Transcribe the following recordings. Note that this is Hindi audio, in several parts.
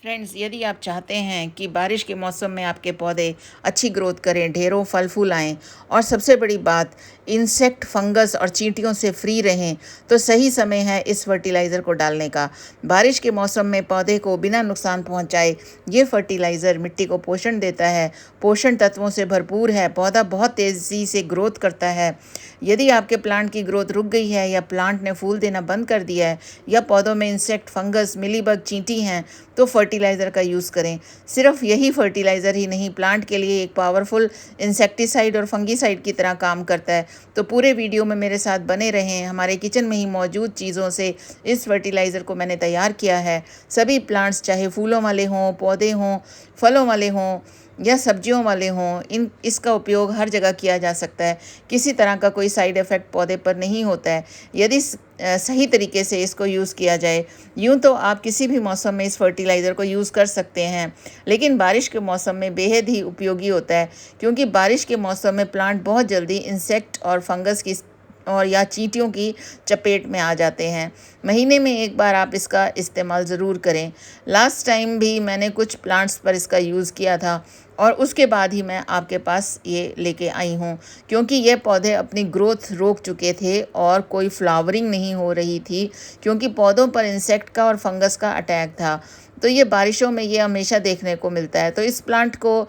फ्रेंड्स, यदि आप चाहते हैं कि बारिश के मौसम में आपके पौधे अच्छी ग्रोथ करें, ढेरों फल फूल आएँ और सबसे बड़ी बात इंसेक्ट, फंगस और चींटियों से फ्री रहें, तो सही समय है इस फर्टिलाइज़र को डालने का। बारिश के मौसम में पौधे को बिना नुकसान पहुंचाए ये फर्टिलाइज़र मिट्टी को पोषण देता है, पोषण तत्वों से भरपूर है, पौधा बहुत तेज़ी से ग्रोथ करता है। यदि आपके प्लांट की ग्रोथ रुक गई है या प्लांट ने फूल देना बंद कर दिया है या पौधों में इंसेक्ट, फंगस, मिलीबग, चींटी हैं, तो फर्टिलाइज़र का यूज़ करें। सिर्फ यही फर्टिलाइज़र ही नहीं, प्लांट के लिए एक पावरफुल इंसेक्टिसाइड और फंगीसाइड की तरह काम करता है। तो पूरे वीडियो में मेरे साथ बने रहें। हमारे किचन में ही मौजूद चीज़ों से इस फर्टिलाइज़र को मैंने तैयार किया है। सभी प्लांट्स, चाहे फूलों वाले हों, पौधे हों, फलों वाले हों या सब्जियों वाले हों, इसका उपयोग हर जगह किया जा सकता है। किसी तरह का कोई साइड इफ़ेक्ट पौधे पर नहीं होता है यदि सही तरीके से इसको यूज़ किया जाए। यूँ तो आप किसी भी मौसम में इस फर्टिलाइज़र को यूज़ कर सकते हैं, लेकिन बारिश के मौसम में बेहद ही उपयोगी होता है, क्योंकि बारिश के मौसम में प्लांट बहुत जल्दी इंसेक्ट और फंगस की और या चींटियों की चपेट में आ जाते हैं। महीने में एक बार आप इसका इस्तेमाल ज़रूर करें। लास्ट टाइम भी मैंने कुछ प्लांट्स पर इसका यूज़ किया था और उसके बाद ही मैं आपके पास ये लेके आई हूँ, क्योंकि ये पौधे अपनी ग्रोथ रोक चुके थे और कोई फ्लावरिंग नहीं हो रही थी, क्योंकि पौधों पर इंसेक्ट का और फंगस का अटैक था। तो ये बारिशों में ये हमेशा देखने को मिलता है। तो इस प्लांट को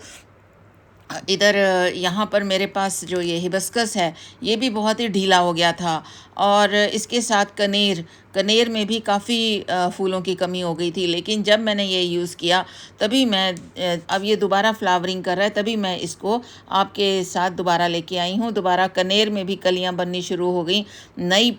इधर यहाँ पर मेरे पास जो ये हिबिस्कस है, ये भी बहुत ही ढीला हो गया था और इसके साथ कनेर कनेर में भी काफ़ी फूलों की कमी हो गई थी। लेकिन जब मैंने ये यूज़ किया तभी मैं अब ये दोबारा फ्लावरिंग कर रहा है, तभी मैं इसको आपके साथ दोबारा लेके आई हूँ। दोबारा कनेर में भी कलियाँ बननी शुरू हो गई, नई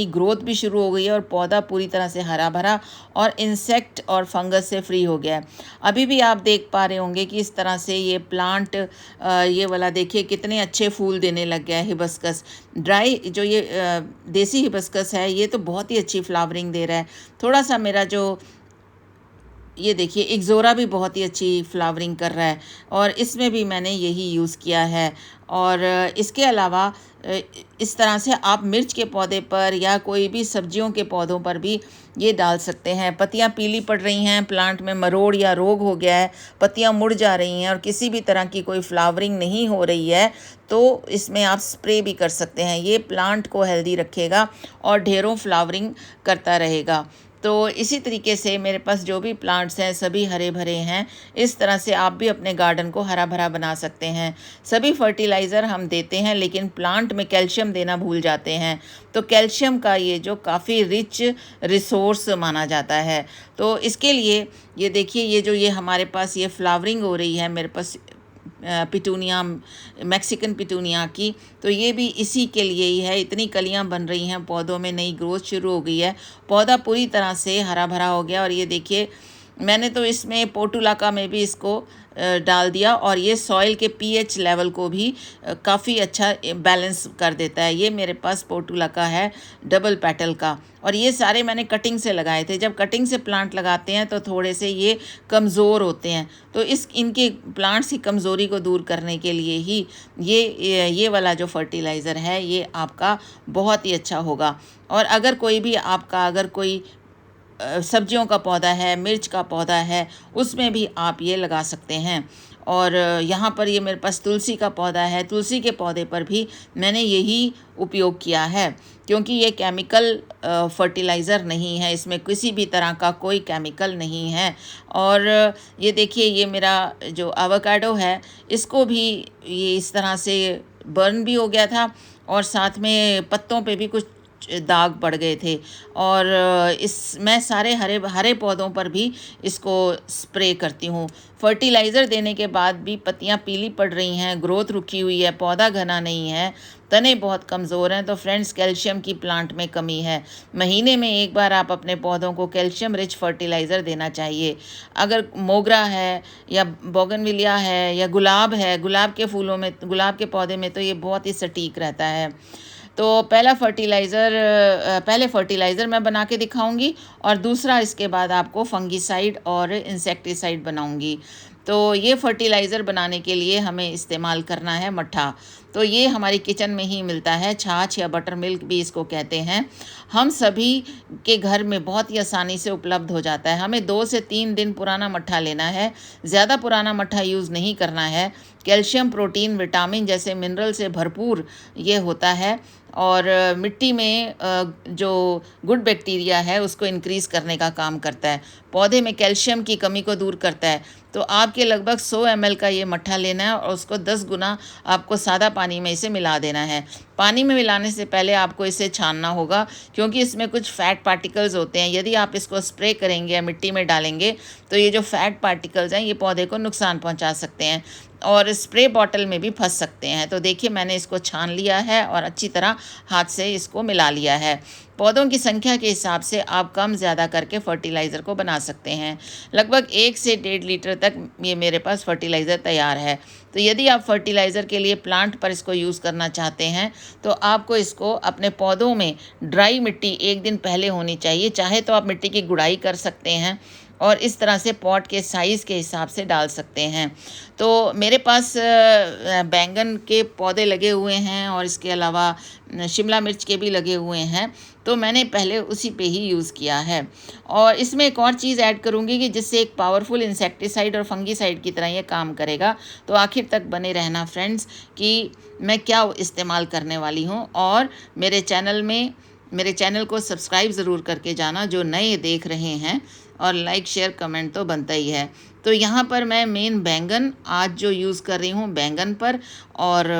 ग्रोथ भी शुरू हो गई है और पौधा पूरी तरह से हरा भरा और इंसेक्ट और फंगस से फ्री हो गया है। अभी भी आप देख पा रहे होंगे कि इस तरह से ये प्लांट ये वाला देखिए कितने अच्छे फूल देने लग गया है। हिबिस्कस ड्राई जो ये देसी हिबिस्कस है, ये तो बहुत ही अच्छी फ्लावरिंग दे रहा है। थोड़ा सा मेरा जो ये देखिए इक्ज़ोरा भी बहुत ही अच्छी फ्लावरिंग कर रहा है और इसमें भी मैंने यही यूज़ किया है। और इसके अलावा इस तरह से आप मिर्च के पौधे पर या कोई भी सब्जियों के पौधों पर भी ये डाल सकते हैं। पत्तियां पीली पड़ रही हैं, प्लांट में मरोड़ या रोग हो गया है, पत्तियां मुड़ जा रही हैं और किसी भी तरह की कोई फ्लावरिंग नहीं हो रही है, तो इसमें आप स्प्रे भी कर सकते हैं। ये प्लांट को हेल्दी रखेगा और ढेरों फ्लावरिंग करता रहेगा। तो इसी तरीके से मेरे पास जो भी प्लांट्स हैं सभी हरे भरे हैं। इस तरह से आप भी अपने गार्डन को हरा भरा बना सकते हैं। सभी फर्टिलाइज़र हम देते हैं, लेकिन प्लांट में कैल्शियम देना भूल जाते हैं। तो कैल्शियम का ये जो काफ़ी रिच रिसोर्स माना जाता है, तो इसके लिए ये देखिए, ये हमारे पास ये फ्लावरिंग हो रही है मेरे पास पिटूनिया, मैक्सिकन पिटूनिया की, तो ये भी इसी के लिए ही है। इतनी कलियां बन रही हैं पौधों में, नई ग्रोथ शुरू हो गई है, पौधा पूरी तरह से हरा भरा हो गया। और ये देखिए मैंने तो इसमें पोर्टुलाका में भी इसको डाल दिया और ये सॉइल के पीएच लेवल को भी काफ़ी अच्छा बैलेंस कर देता है। ये मेरे पास पोर्टुलाका है डबल पेटल का, और ये सारे मैंने कटिंग से लगाए थे। जब कटिंग से प्लांट लगाते हैं तो थोड़े से ये कमज़ोर होते हैं, तो इनके प्लांट्स की कमज़ोरी को दूर करने के लिए ही ये वाला जो फर्टिलाइज़र है ये आपका बहुत ही अच्छा होगा। और अगर कोई सब्जियों का पौधा है, मिर्च का पौधा है, उसमें भी आप ये लगा सकते हैं। और यहाँ पर ये मेरे पास तुलसी का पौधा है, तुलसी के पौधे पर भी मैंने यही उपयोग किया है, क्योंकि ये केमिकल फर्टिलाइज़र नहीं है, इसमें किसी भी तरह का कोई केमिकल नहीं है। और ये देखिए ये मेरा जो एवोकाडो है, इसको भी ये इस तरह से बर्न भी हो गया था और साथ में पत्तों पे भी कुछ दाग पड़ गए थे। और मैं सारे हरे हरे पौधों पर भी इसको स्प्रे करती हूँ। फर्टिलाइज़र देने के बाद भी पत्तियाँ पीली पड़ रही हैं, ग्रोथ रुकी हुई है, पौधा घना नहीं है, तने बहुत कमज़ोर हैं, तो फ्रेंड्स कैल्शियम की प्लांट में कमी है। महीने में एक बार आप अपने पौधों को कैल्शियम रिच फर्टिलाइज़र देना चाहिए। अगर मोगरा है या बोगनविलिया है या गुलाब है, गुलाब के पौधे में तो ये बहुत ही सटीक रहता है। तो पहले फर्टिलाइज़र मैं बना के दिखाऊंगी और दूसरा इसके बाद आपको फंगीसाइड और इंसेक्टिसाइड बनाऊंगी। तो ये फर्टिलाइज़र बनाने के लिए हमें इस्तेमाल करना है मट्ठा। तो ये हमारी किचन में ही मिलता है, छाछ या बटर मिल्क भी इसको कहते हैं। हम सभी के घर में बहुत ही आसानी से उपलब्ध हो जाता है। हमें 2 से 3 दिन पुराना मट्ठा लेना है, ज़्यादा पुराना मट्ठा यूज़ नहीं करना है। कैल्शियम, प्रोटीन, विटामिन जैसे मिनरल से भरपूर ये होता है और मिट्टी में जो गुड बैक्टीरिया है उसको इंक्रीज़ करने का काम करता है। पौधे में कैल्शियम की कमी को दूर करता है। तो आपके लगभग 100 ml का ये मट्ठा लेना है और उसको 10 गुना आपको सादा पानी में इसे मिला देना है। पानी में मिलाने से पहले आपको इसे छानना होगा, क्योंकि इसमें कुछ फैट पार्टिकल्स होते हैं। यदि आप इसको स्प्रे करेंगे या मिट्टी में डालेंगे तो ये जो फैट पार्टिकल्स हैं ये पौधे को नुकसान पहुंचा सकते हैं और स्प्रे बॉटल में भी फंस सकते हैं। तो देखिए, मैंने इसको छान लिया है और अच्छी तरह हाथ से इसको मिला लिया है। पौधों की संख्या के हिसाब से आप कम ज़्यादा करके फर्टिलाइज़र को बना सकते हैं। लगभग 1 से 1.5 लीटर तक ये मेरे पास फर्टिलाइज़र तैयार है। तो यदि आप फर्टिलाइज़र के लिए प्लांट पर इसको यूज़ करना चाहते हैं तो आपको इसको अपने पौधों में ड्राई मिट्टी 1 दिन पहले होनी चाहिए। चाहे तो आप मिट्टी की गुड़ाई कर सकते हैं और इस तरह से पॉट के साइज़ के हिसाब से डाल सकते हैं। तो मेरे पास बैंगन के पौधे लगे हुए हैं और इसके अलावा शिमला मिर्च के भी लगे हुए हैं, तो मैंने पहले उसी पे ही यूज़ किया है। और इसमें एक और चीज़ ऐड करूँगी कि जिससे एक पावरफुल इंसेक्टिसाइड और फंगीसाइड की तरह ये काम करेगा। तो आखिर तक बने रहना फ्रेंड्स कि मैं क्या इस्तेमाल करने वाली हूँ, और मेरे चैनल को सब्सक्राइब ज़रूर करके जाना जो नए देख रहे हैं, और लाइक शेयर कमेंट तो बनता ही है। तो यहाँ पर मैं मेन बैंगन आज जो यूज़ कर रही हूँ बैंगन पर, और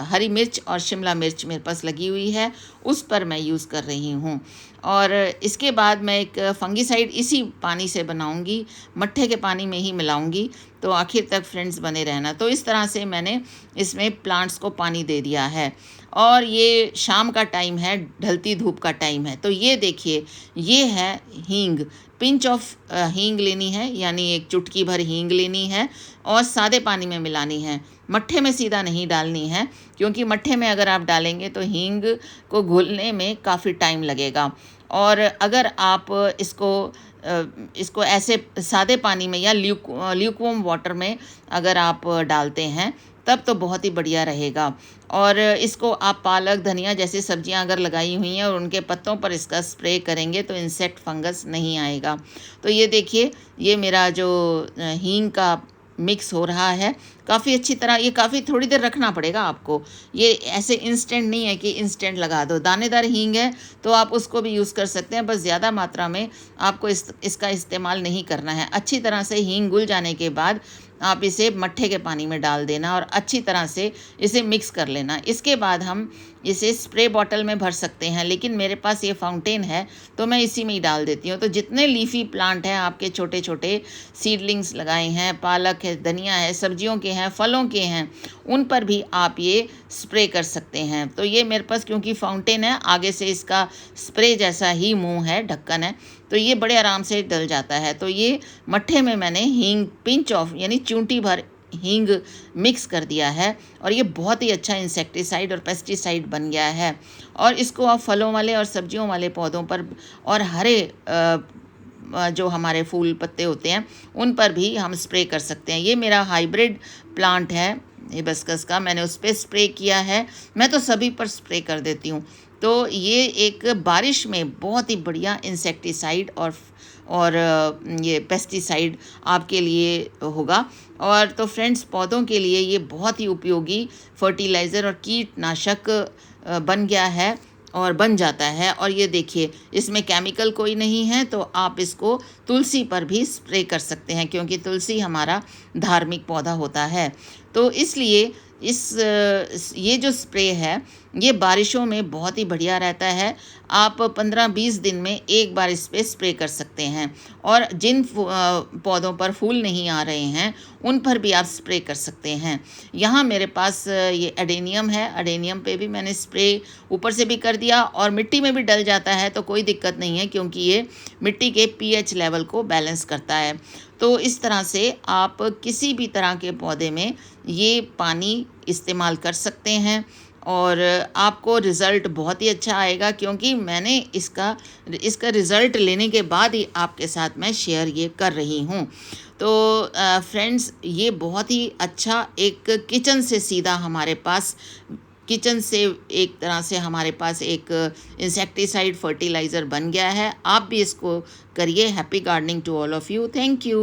हरी मिर्च और शिमला मिर्च मेरे पास लगी हुई है, उस पर मैं यूज़ कर रही हूँ। और इसके बाद मैं एक फंगीसाइड इसी पानी से बनाऊँगी, मट्ठे के पानी में ही मिलाऊँगी। तो आखिर तक फ्रेंड्स बने रहना। तो इस तरह से मैंने इसमें प्लांट्स को पानी दे दिया है और ये शाम का टाइम है, ढलती धूप का टाइम है। तो ये देखिए, ये है हींग। पिंच ऑफ हींग लेनी है, यानी एक चुटकी भर हींग लेनी है और सादे पानी में मिलानी है। मट्ठे में सीधा नहीं डालनी है, क्योंकि मट्ठे में अगर आप डालेंगे तो हींग को घुलने में काफ़ी टाइम लगेगा। और अगर आप इसको ऐसे सादे पानी में या ल्यूकवार्म वाटर में अगर आप डालते हैं तब तो बहुत ही बढ़िया रहेगा। और इसको आप पालक, धनिया जैसी सब्जियां अगर लगाई हुई हैं और उनके पत्तों पर इसका स्प्रे करेंगे तो इंसेक्ट फंगस नहीं आएगा। तो ये देखिए, ये मेरा जो हींग का मिक्स हो रहा है काफ़ी अच्छी तरह। ये काफ़ी थोड़ी देर रखना पड़ेगा आपको, ये ऐसे इंस्टेंट नहीं है कि इंस्टेंट लगा दो। दानेदार हींग है तो आप उसको भी यूज़ कर सकते हैं, बस ज़्यादा मात्रा में आपको इसका इस्तेमाल नहीं करना है। अच्छी तरह से हींग घुल जाने के बाद आप इसे मट्ठे के पानी में डाल देना और अच्छी तरह से इसे मिक्स कर लेना। इसके बाद हम इसे स्प्रे बॉटल में भर सकते हैं, लेकिन मेरे पास ये फाउंटेन है तो मैं इसी में ही डाल देती हूँ। तो जितने लीफी प्लांट हैं आपके, छोटे छोटे सीडलिंग्स लगाए हैं, पालक है, धनिया है, सब्जियों के हैं, फलों के हैं, उन पर भी आप ये स्प्रे कर सकते हैं। तो ये मेरे पास क्योंकि फाउंटेन है, आगे से इसका स्प्रे जैसा ही मुंह है, ढक्कन है, तो ये बड़े आराम से डल जाता है। तो ये मट्ठे में मैंने हींग पिंच ऑफ यानी चूंटी भर हींग मिक्स कर दिया है और ये बहुत ही अच्छा इंसेक्टिसाइड और पेस्टिसाइड बन गया है। और इसको आप फलों वाले और सब्जियों वाले पौधों पर और हरे जो हमारे फूल पत्ते होते हैं उन पर भी हम स्प्रे कर सकते हैं। ये मेरा हाइब्रिड प्लांट है हिबिस्कस का, मैंने उस पर स्प्रे किया है। मैं तो सभी पर स्प्रे कर देती हूँ। तो ये एक बारिश में बहुत ही बढ़िया इंसेक्टिसाइड और ये पेस्टिसाइड आपके लिए होगा। और तो फ्रेंड्स, पौधों के लिए ये बहुत ही उपयोगी फर्टिलाइज़र और कीटनाशक बन गया है और बन जाता है। और ये देखिए, इसमें केमिकल कोई नहीं है, तो आप इसको तुलसी पर भी स्प्रे कर सकते हैं, क्योंकि तुलसी हमारा धार्मिक पौधा होता है। तो इसलिए ये जो स्प्रे है ये बारिशों में बहुत ही बढ़िया रहता है। आप 15-20 दिन में एक बार इस पर स्प्रे कर सकते हैं। और जिन पौधों पर फूल नहीं आ रहे हैं उन पर भी आप स्प्रे कर सकते हैं। यहाँ मेरे पास ये एडेनियम है, एडेनियम पे भी मैंने स्प्रे ऊपर से भी कर दिया और मिट्टी में भी डल जाता है तो कोई दिक्कत नहीं है, क्योंकि ये मिट्टी के pH लेवल को बैलेंस करता है। तो इस तरह से आप किसी भी तरह के पौधे में ये पानी इस्तेमाल कर सकते हैं और आपको रिज़ल्ट बहुत ही अच्छा आएगा, क्योंकि मैंने इसका रिज़ल्ट लेने के बाद ही आपके साथ मैं शेयर ये कर रही हूँ। तो फ्रेंड्स, ये बहुत ही अच्छा एक किचन से सीधा हमारे पास, किचन से एक तरह से हमारे पास एक इंसेक्टिसाइड फर्टिलाइज़र बन गया है। आप भी इसको करिए। Happy gardening to all of you. Thank you.